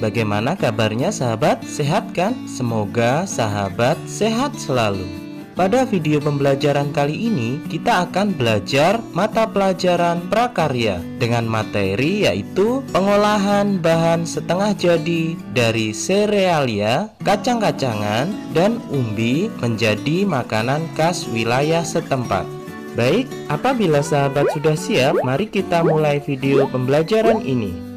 Bagaimana kabarnya sahabat? Sehat kan? Semoga sahabat sehat selalu. Pada video pembelajaran kali ini kita akan belajar mata pelajaran prakarya dengan materi yaitu pengolahan bahan setengah jadi dari serealia, kacang-kacangan, dan umbi menjadi makanan khas wilayah setempat. Baik, apabila sahabat sudah siap, mari kita mulai video pembelajaran ini.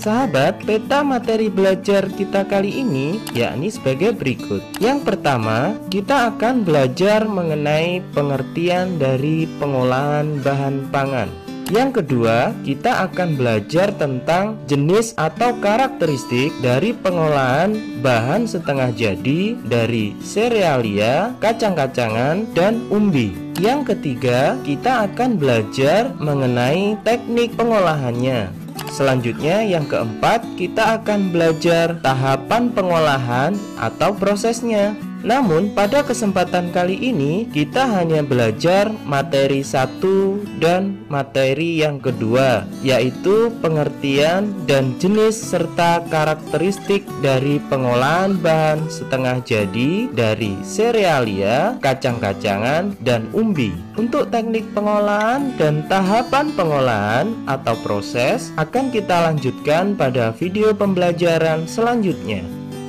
Sahabat, peta materi belajar kita kali ini yakni sebagai berikut. Yang pertama, kita akan belajar mengenai pengertian dari pengolahan bahan pangan. Yang kedua, kita akan belajar tentang jenis atau karakteristik dari pengolahan bahan setengah jadi dari serealia, kacang-kacangan, dan umbi. Yang ketiga, kita akan belajar mengenai teknik pengolahannya. Selanjutnya, yang keempat, kita akan belajar tahapan pengolahan atau prosesnya. Namun, pada kesempatan kali ini, kita hanya belajar materi 1 dan materi yang kedua, yaitu pengertian dan jenis serta karakteristik dari pengolahan bahan setengah jadi dari serealia, kacang-kacangan, dan umbi. Untuk teknik pengolahan dan tahapan pengolahan atau proses akan kita lanjutkan pada video pembelajaran selanjutnya.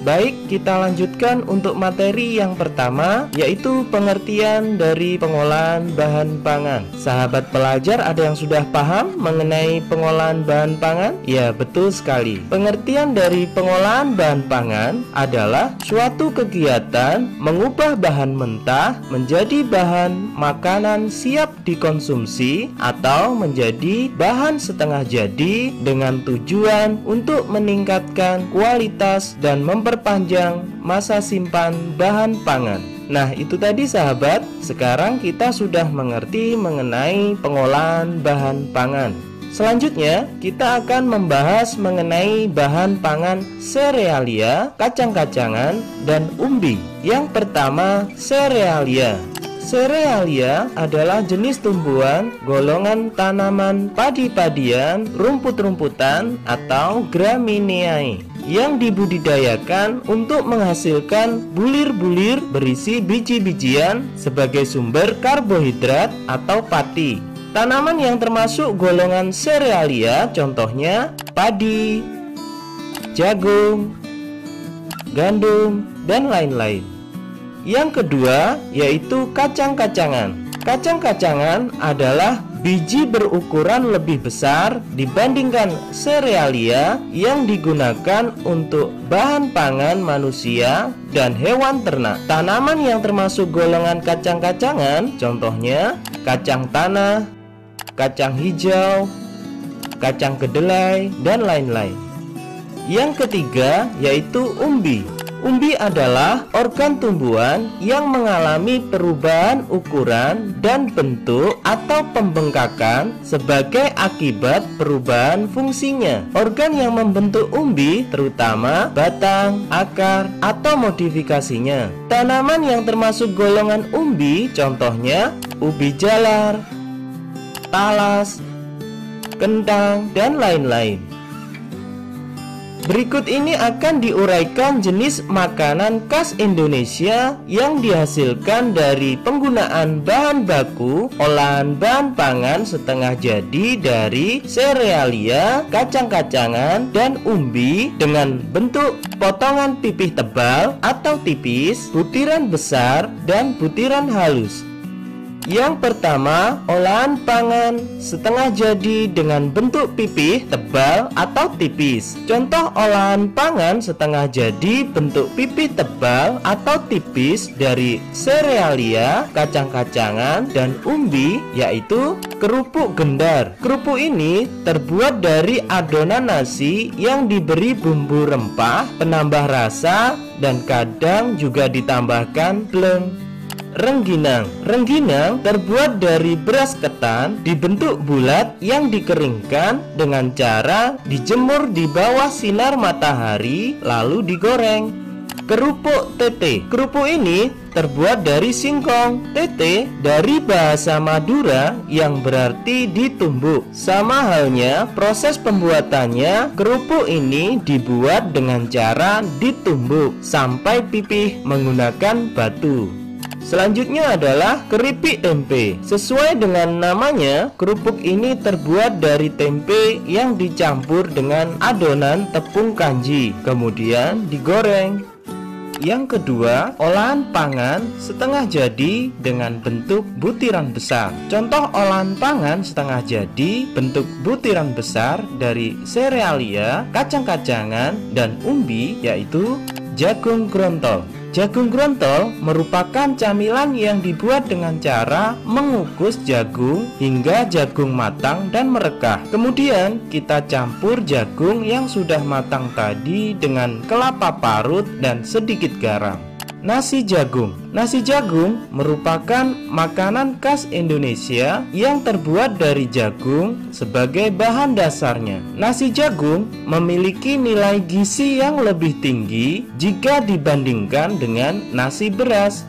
Baik, kita lanjutkan untuk materi yang pertama, yaitu pengertian dari pengolahan bahan pangan. Sahabat pelajar, ada yang sudah paham mengenai pengolahan bahan pangan? Ya, betul sekali. Pengertian dari pengolahan bahan pangan adalah suatu kegiatan mengubah bahan mentah menjadi bahan makanan siap dikonsumsi atau menjadi bahan setengah jadi dengan tujuan untuk meningkatkan kualitas dan memperpanjang masa simpan bahan pangan. Nah, itu tadi sahabat. Sekarang kita sudah mengerti mengenai pengolahan bahan pangan. Selanjutnya, kita akan membahas mengenai bahan pangan serealia, kacang-kacangan, dan umbi. Yang pertama, serealia. Serealia adalah jenis tumbuhan, golongan tanaman padi-padian, rumput-rumputan, atau gramineae yang dibudidayakan untuk menghasilkan bulir-bulir berisi biji-bijian sebagai sumber karbohidrat atau pati. Tanaman yang termasuk golongan serealia contohnya padi, jagung, gandum, dan lain-lain. Yang kedua yaitu kacang-kacangan. Kacang-kacangan adalah biji berukuran lebih besar dibandingkan serealia yang digunakan untuk bahan pangan manusia dan hewan ternak. Tanaman yang termasuk golongan kacang-kacangan contohnya kacang tanah, kacang hijau, kacang kedelai, dan lain-lain. Yang ketiga yaitu umbi. Umbi adalah organ tumbuhan yang mengalami perubahan ukuran dan bentuk atau pembengkakan sebagai akibat perubahan fungsinya. Organ yang membentuk umbi terutama batang, akar, atau modifikasinya. Tanaman yang termasuk golongan umbi contohnya ubi jalar, talas, kentang, dan lain-lain. Berikut ini akan diuraikan jenis makanan khas Indonesia yang dihasilkan dari penggunaan bahan baku olahan bahan pangan setengah jadi dari serealia, kacang-kacangan, dan umbi dengan bentuk potongan pipih tebal atau tipis, butiran besar, dan butiran halus. Yang pertama, olahan pangan setengah jadi dengan bentuk pipih, tebal, atau tipis. Contoh olahan pangan setengah jadi bentuk pipih tebal atau tipis dari serealia, kacang-kacangan, dan umbi yaitu kerupuk gendar. Kerupuk ini terbuat dari adonan nasi yang diberi bumbu rempah, penambah rasa, dan kadang juga ditambahkan pleng. Rengginang. Rengginang terbuat dari beras ketan dibentuk bulat yang dikeringkan dengan cara dijemur di bawah sinar matahari lalu digoreng. Kerupuk tete. Kerupuk ini terbuat dari singkong. Tete dari bahasa Madura yang berarti ditumbuk. Sama halnya proses pembuatannya, kerupuk ini dibuat dengan cara ditumbuk sampai pipih menggunakan batu. Selanjutnya adalah keripik tempe. Sesuai dengan namanya, kerupuk ini terbuat dari tempe yang dicampur dengan adonan tepung kanji, kemudian digoreng. Yang kedua, olahan pangan setengah jadi dengan bentuk butiran besar. Contoh olahan pangan setengah jadi bentuk butiran besar dari serealia, kacang-kacangan, dan umbi, yaitu jagung grontol. Jagung grontol merupakan camilan yang dibuat dengan cara mengukus jagung hingga jagung matang dan merekah. Kemudian kita campur jagung yang sudah matang tadi dengan kelapa parut dan sedikit garam. Nasi jagung. Nasi jagung merupakan makanan khas Indonesia yang terbuat dari jagung sebagai bahan dasarnya. Nasi jagung memiliki nilai gizi yang lebih tinggi jika dibandingkan dengan nasi beras.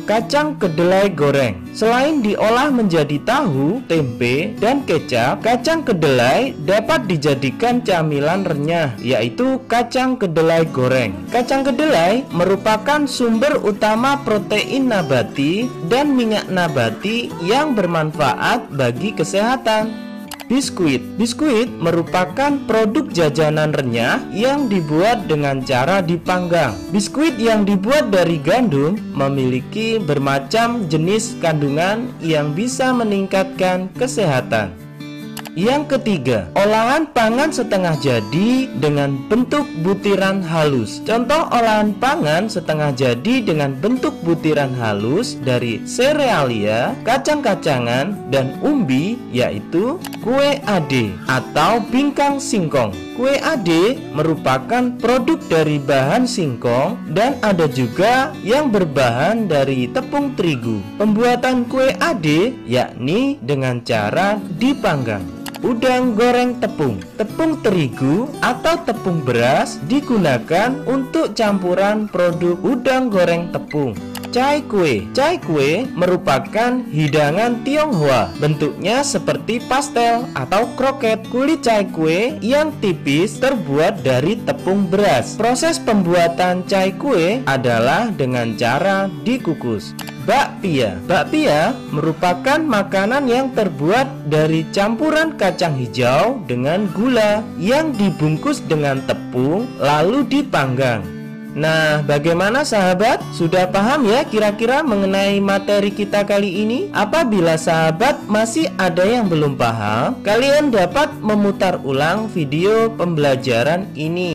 Kacang kedelai goreng. Selain diolah menjadi tahu, tempe, dan kecap, kacang kedelai dapat dijadikan camilan renyah, yaitu kacang kedelai goreng. Kacang kedelai merupakan sumber utama protein nabati dan minyak nabati yang bermanfaat bagi kesehatan. Biskuit. Biskuit merupakan produk jajanan renyah yang dibuat dengan cara dipanggang. Biskuit yang dibuat dari gandum memiliki bermacam jenis kandungan yang bisa meningkatkan kesehatan. Yang ketiga, olahan pangan setengah jadi dengan bentuk butiran halus. Contoh olahan pangan setengah jadi dengan bentuk butiran halus dari serealia, kacang-kacangan, dan umbi, yaitu kue ade atau bingkang singkong. Kue ade merupakan produk dari bahan singkong dan ada juga yang berbahan dari tepung terigu. Pembuatan kue ade yakni dengan cara dipanggang. Udang goreng tepung. Tepung terigu atau tepung beras digunakan untuk campuran produk udang goreng tepung. Cai kue. Cai kue merupakan hidangan Tionghoa. Bentuknya seperti pastel atau kroket. Kulit cai kue yang tipis terbuat dari tepung beras. Proses pembuatan cai kue adalah dengan cara dikukus. Bakpia. Bakpia merupakan makanan yang terbuat dari campuran kacang hijau dengan gula yang dibungkus dengan tepung lalu dipanggang. Nah, bagaimana sahabat? Sudah paham ya kira-kira mengenai materi kita kali ini? Apabila sahabat masih ada yang belum paham, kalian dapat memutar ulang video pembelajaran ini.